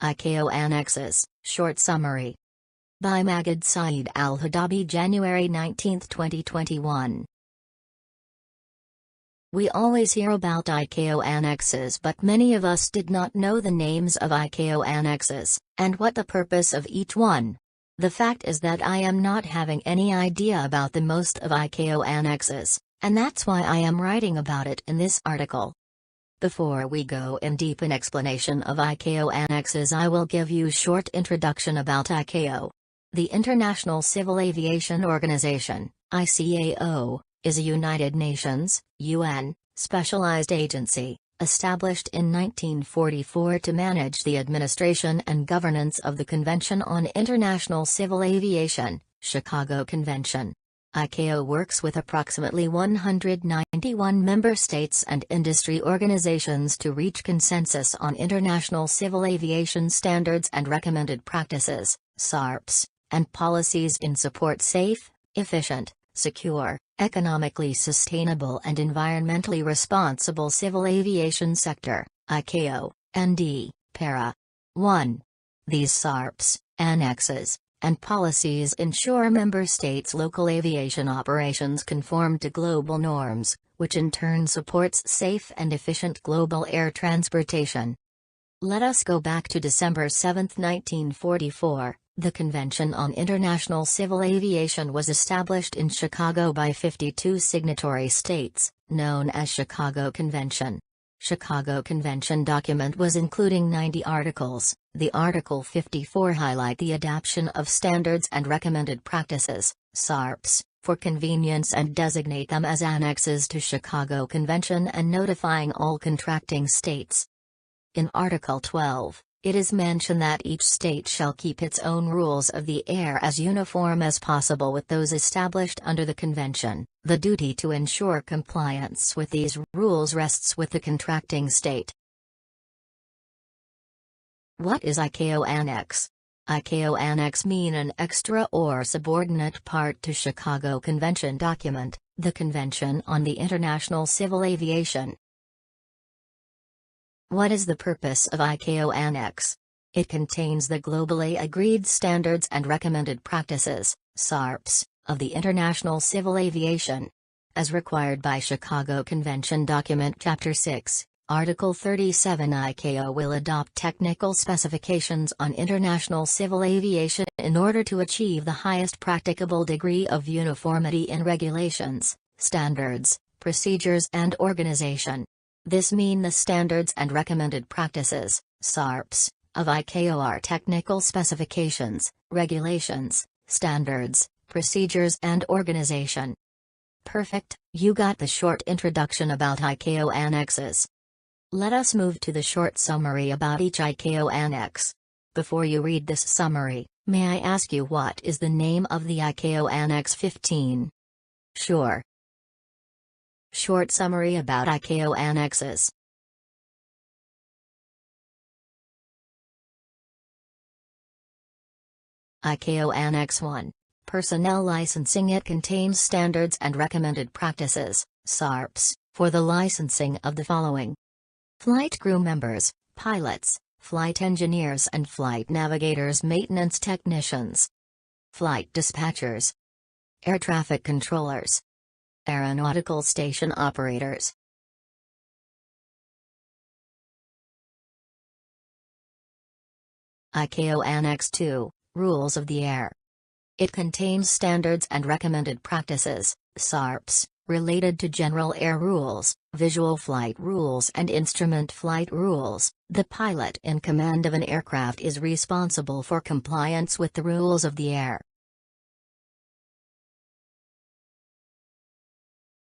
ICAO Annexes, Short Summary. By Magid Saeed Al-Hadabi, January 19, 2021. We always hear about ICAO annexes, but many of us did not know the names of ICAO annexes, and what the purpose of each one. The fact is that I am not having any idea about the most of ICAO annexes, and that's why I am writing about it in this article. Before we go in deep in explanation of ICAO annexes, I will give you short introduction about ICAO. The International Civil Aviation Organization, ICAO, is a United Nations, UN, specialized agency, established in 1944 to manage the administration and governance of the Convention on International Civil Aviation, Chicago Convention. ICAO works with approximately 191 member states and industry organizations to reach consensus on international civil aviation standards and recommended practices, SARPs, and policies in support safe, efficient, secure, economically sustainable and environmentally responsible civil aviation sector, ICAO, ND, Para. 1. These SARPs, annexes, and policies ensure member states' local aviation operations conform to global norms, which in turn supports safe and efficient global air transportation. Let us go back to December 7, 1944. The Convention on International Civil Aviation was established in Chicago by 52 signatory states, known as Chicago Convention. Chicago Convention document was including 90 articles. The Article 54 highlight the adoption of standards and recommended practices, SARPs, for convenience and designate them as annexes to Chicago Convention and notifying all contracting states. In Article 12, it is mentioned that each state shall keep its own rules of the air as uniform as possible with those established under the Convention. The duty to ensure compliance with these rules rests with the contracting state. What is ICAO Annex? ICAO Annex mean an extra or subordinate part to Chicago Convention document, the Convention on the International Civil Aviation. What is the purpose of ICAO Annex? It contains the globally agreed standards and recommended practices, SARPs, of the International Civil Aviation. As required by Chicago Convention Document Chapter 6, Article 37, ICAO will adopt technical specifications on international civil aviation in order to achieve the highest practicable degree of uniformity in regulations, standards, procedures and organization. This means the standards and recommended practices, SARPs, of ICAO are technical specifications, regulations, standards, procedures and organization. Perfect, you got the short introduction about ICAO annexes. Let us move to the short summary about each ICAO annex. Before you read this summary, may I ask you what is the name of the ICAO Annex 15? Sure. Short summary about ICAO annexes. ICAO Annex 1. Personnel licensing. It contains standards and recommended practices, SARPs, for the licensing of the following: flight crew members, pilots, flight engineers and flight navigators, maintenance technicians, flight dispatchers, air traffic controllers, aeronautical station operators. ICAO Annex 2, Rules of the Air. It contains standards and recommended practices, SARPs, related to general air rules, visual flight rules and instrument flight rules. The pilot in command of an aircraft is responsible for compliance with the rules of the air.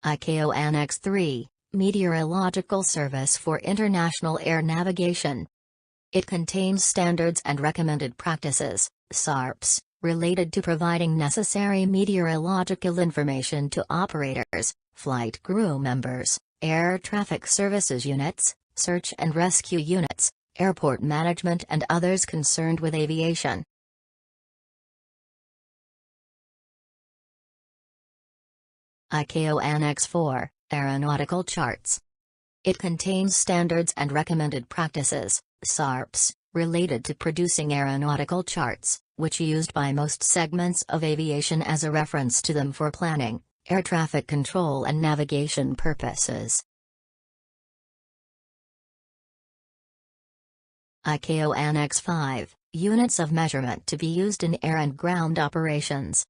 ICAO Annex 3, Meteorological Service for International Air Navigation. It contains standards and recommended practices, SARPs, related to providing necessary meteorological information to operators, flight crew members, air traffic services units, search and rescue units, airport management and others concerned with aviation. ICAO Annex 4, Aeronautical Charts. It contains standards and recommended practices, SARPs, related to producing aeronautical charts, which used by most segments of aviation as a reference to them for planning, air traffic control and navigation purposes. ICAO Annex 5, Units of Measurement to be used in air and ground operations.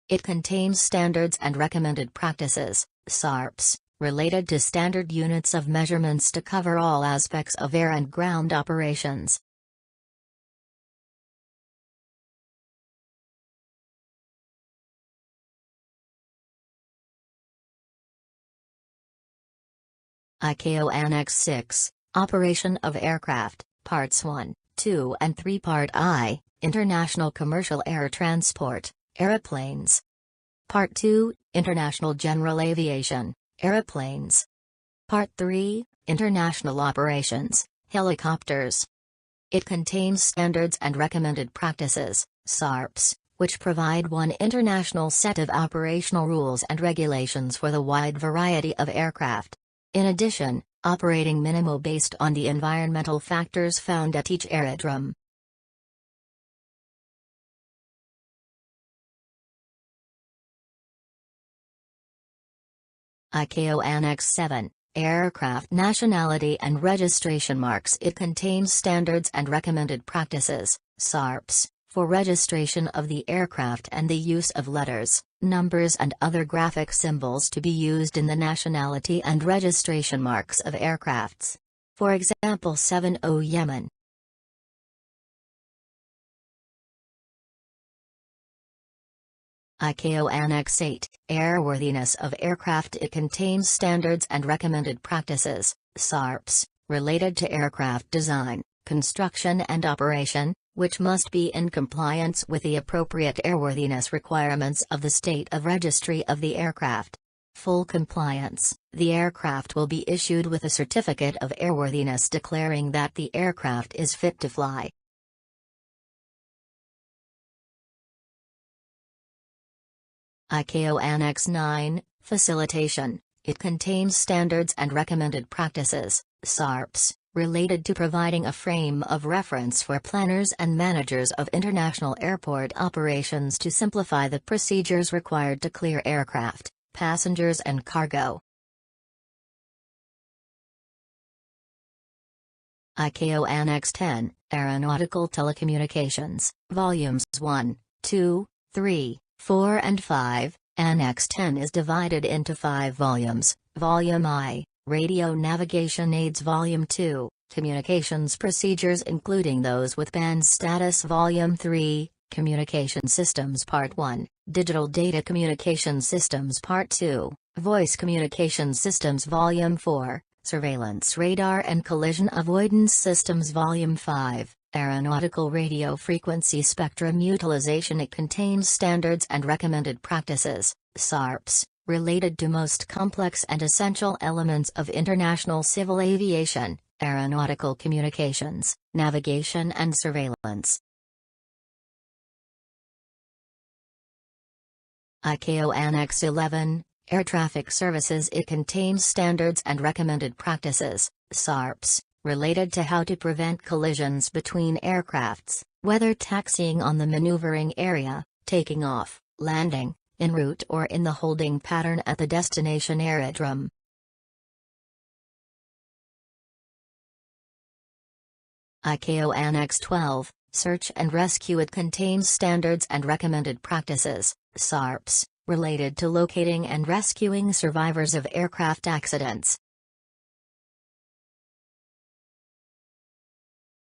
It contains standards and recommended practices, SARPs, related to standard units of measurements to cover all aspects of air and ground operations. ICAO Annex 6, Operation of Aircraft, Parts 1, 2 and 3. Part I, International Commercial Air Transport, Aeroplanes. Part 2, International General Aviation, Aeroplanes. Part 3, International Operations, Helicopters. It contains standards and recommended practices, SARPs, which provide one international set of operational rules and regulations for the wide variety of aircraft. In addition, operating minima based on the environmental factors found at each aerodrome. ICAO Annex 7, Aircraft Nationality and Registration Marks. It contains standards and recommended practices, SARPs, for registration of the aircraft and the use of letters, numbers and other graphic symbols to be used in the nationality and registration marks of aircrafts. For example 70 Yemen. ICAO Annex 8, Airworthiness of Aircraft. It contains standards and recommended practices, SARPs, related to aircraft design, construction and operation, which must be in compliance with the appropriate airworthiness requirements of the state of registry of the aircraft. Full compliance, the aircraft will be issued with a certificate of airworthiness declaring that the aircraft is fit to fly. ICAO Annex 9, Facilitation. It contains standards and recommended practices, SARPs, related to providing a frame of reference for planners and managers of international airport operations to simplify the procedures required to clear aircraft, passengers and cargo. ICAO Annex 10, Aeronautical Telecommunications, Volumes 1, 2, 3, 4 and 5. Annex 10 is divided into 5 volumes. Volume I, Radio Navigation Aids. Volume 2, Communications Procedures including those with band status. Volume 3, Communication Systems. Part 1, Digital Data Communication Systems. Part 2, Voice Communication Systems. Volume 4, Surveillance Radar and Collision Avoidance Systems. Volume 5, Aeronautical Radio Frequency Spectrum Utilization. It contains standards and recommended practices, SARPs, related to most complex and essential elements of international civil aviation, aeronautical communications, navigation and surveillance. ICAO Annex 11, Air Traffic Services. It contains standards and recommended practices, SARPs, related to how to prevent collisions between aircrafts, whether taxiing on the maneuvering area, taking off, landing, en route or in the holding pattern at the destination aerodrome. ICAO Annex 12, Search and Rescue. It contains standards and recommended practices, SARPs, related to locating and rescuing survivors of aircraft accidents.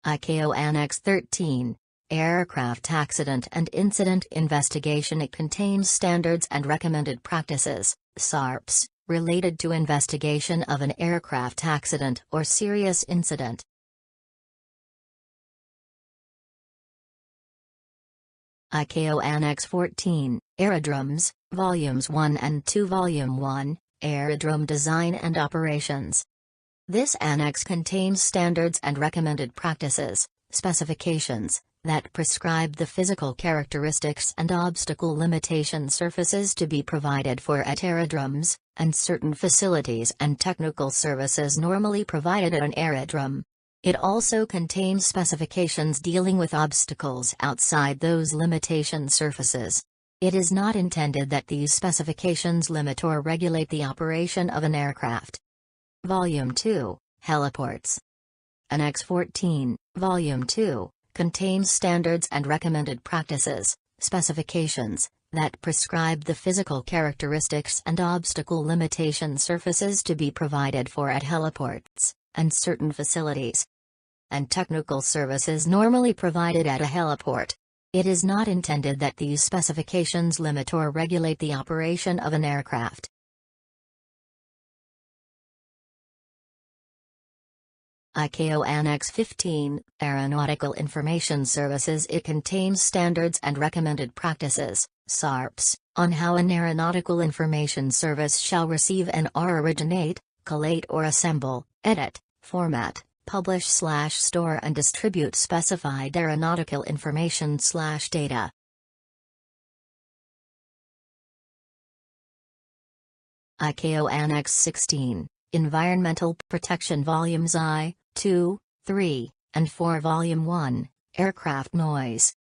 ICAO Annex 13, Aircraft Accident and Incident Investigation. It contains standards and recommended practices, SARPs, related to investigation of an aircraft accident or serious incident. ICAO Annex 14, Aerodromes, Volumes 1 and 2. Volume 1, Aerodrome Design and Operations. This annex contains standards and recommended practices, specifications, that prescribe the physical characteristics and obstacle limitation surfaces to be provided for at aerodromes, and certain facilities and technical services normally provided at an aerodrome. It also contains specifications dealing with obstacles outside those limitation surfaces. It is not intended that these specifications limit or regulate the operation of an aircraft. Volume 2, Heliports. Annex 14, Volume 2, contains standards and recommended practices, specifications, that prescribe the physical characteristics and obstacle limitation surfaces to be provided for at heliports, and certain facilities and technical services normally provided at a heliport. It is not intended that these specifications limit or regulate the operation of an aircraft. ICAO Annex 15, Aeronautical Information Services. It contains standards and recommended practices, SARPs, on how an aeronautical information service shall receive and/or originate, collate or assemble, edit, format, publish/store and distribute specified aeronautical information/data. ICAO Annex 16, Environmental Protection Volumes I, 2, 3, and 4. Volume 1, Aircraft Noise.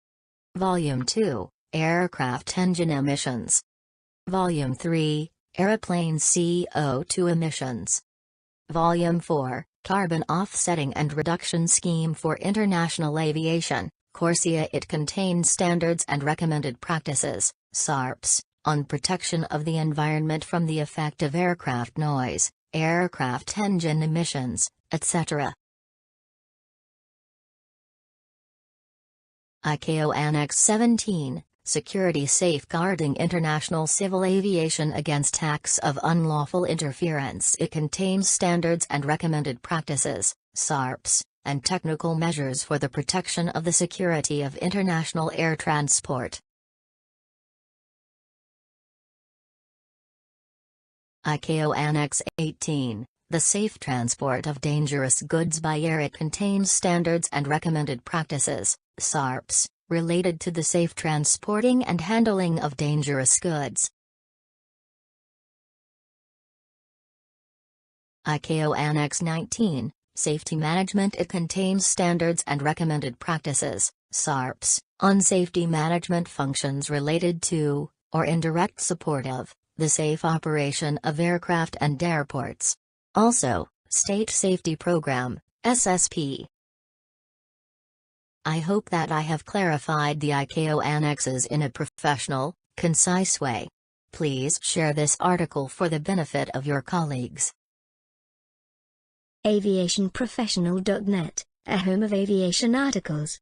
Volume 2, Aircraft Engine Emissions. Volume 3, Aeroplane CO2 Emissions. Volume 4, Carbon Offsetting and Reduction Scheme for International Aviation, CORSIA. It contains standards and recommended practices, SARPs, on protection of the environment from the effect of aircraft noise, aircraft engine emissions, etc. ICAO Annex 17, Security Safeguarding International Civil Aviation Against Acts of Unlawful Interference. It contains standards and recommended practices, SARPs, and technical measures for the protection of the security of international air transport. ICAO Annex 18, The Safe Transport of Dangerous Goods by Air. It contains standards and recommended practices, SARPs, related to the safe transporting and handling of dangerous goods. ICAO Annex 19, Safety Management. It contains standards and recommended practices, SARPs, on safety management functions related to, or in direct support of, the safe operation of aircraft and airports. Also, State Safety Program, SSP. I hope that I have clarified the ICAO annexes in a professional, concise way. Please share this article for the benefit of your colleagues. Aviationprofessional.net, a home of aviation articles.